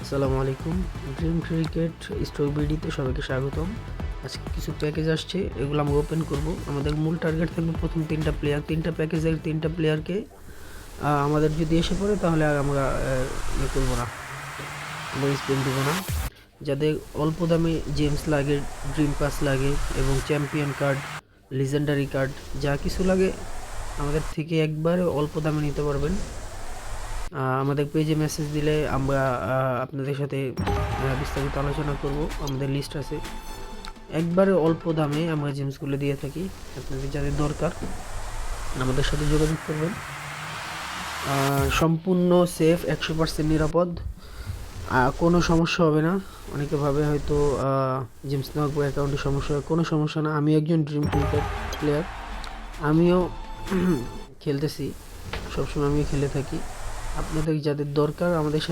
আসসালামু আলাইকুম। Dream cricket story বিডিতে সবাইকে স্বাগতম। আজকে কিছু প্যাকেজ আসছে, এগুলো আমরা ওপেন করব। আমাদের মূল টার্গেট থাকবে প্রথম তিনটা প্যাকেজের তিনটা প্লেয়ারকে আমাদের যদি এসে পড়ে তাহলে আর আমরা করবো না, আমরা স্পেন দেবো না। যাদের অল্প দামে জেমস লাগে, ড্রিম পাস লাগে এবং চ্যাম্পিয়ন কার্ড, লিজেন্ডারি কার্ড যা কিছু লাগে আমাদের থেকে একবারে অল্প দামে নিতে পারবেন। আমাদের পেজে মেসেজ দিলে আমরা আপনাদের সাথে বিস্তারিত আলোচনা করব। আমাদের লিস্ট আছে, একবারে অল্প দামে আমরা জিনিসগুলো দিয়ে থাকি। আপনাদের যাদের দরকার আমাদের সাথে যোগাযোগ করবেন। সম্পূর্ণ সেফ, 100% নিরাপদ, কোনো সমস্যা হবে না। অনেকে ভাবে হয়তো জেমস নাগবো অ্যাকাউন্টে সমস্যা, কোনো সমস্যা না। আমি একজন ড্রিম ক্রিকেট প্লেয়ার, আমিও খেলতেছি, সবসময় আমিও খেলে থাকি। আপনাদের যাদের দরকার আমাদের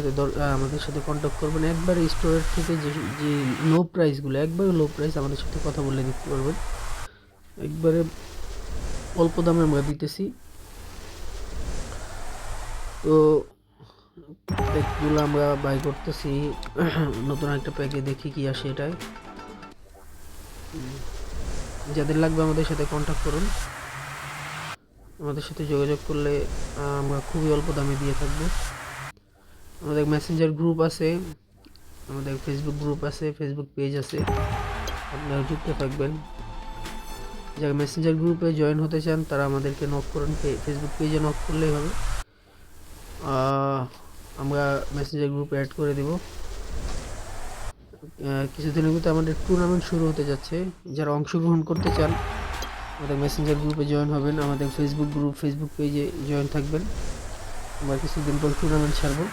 সাথে কন্ট্যাক্ট করবেন। একবারে স্টোরের থেকে যে লো প্রাইসগুলো, একবারে লো প্রাইস আমাদের সাথে কথা বলে দিতে পারবেন। একবারে অল্প দামে আমরা দিতেছি। তো প্যাকগুলো আমরা বাই করতেছি। নতুন একটা প্যাকে দেখি কি আসে এটায়। যাদের লাগবে আমাদের সাথে কন্ট্যাক্ট করুন। আমাদের সাথে যোগাযোগ করলে আমরা খুবই অল্প দামে দিয়ে থাকবো। আমাদের মেসেঞ্জার গ্রুপ আছে, আমাদের ফেসবুক গ্রুপ আছে, ফেসবুক পেজ আছে, আপনারা যুক্ত থাকবেন। যারা মেসেঞ্জার গ্রুপে জয়েন হতে চান তারা আমাদেরকে নক করুন, ফেসবুক পেজে নক করলেই হবে, আমরা মেসেঞ্জার গ্রুপে অ্যাড করে দেব। কিছুদিনের ভিতরে আমাদের টুর্নামেন্ট শুরু হতে যাচ্ছে। যারা অংশগ্রহণ করতে চান আমাদের মেসেঞ্জার গ্রুপে জয়েন হবেন, আমাদের ফেসবুক পেজে জয়েন থাকবেন। আমরা কিছুদিন পর টুর্নামেন্ট ছাড়বো।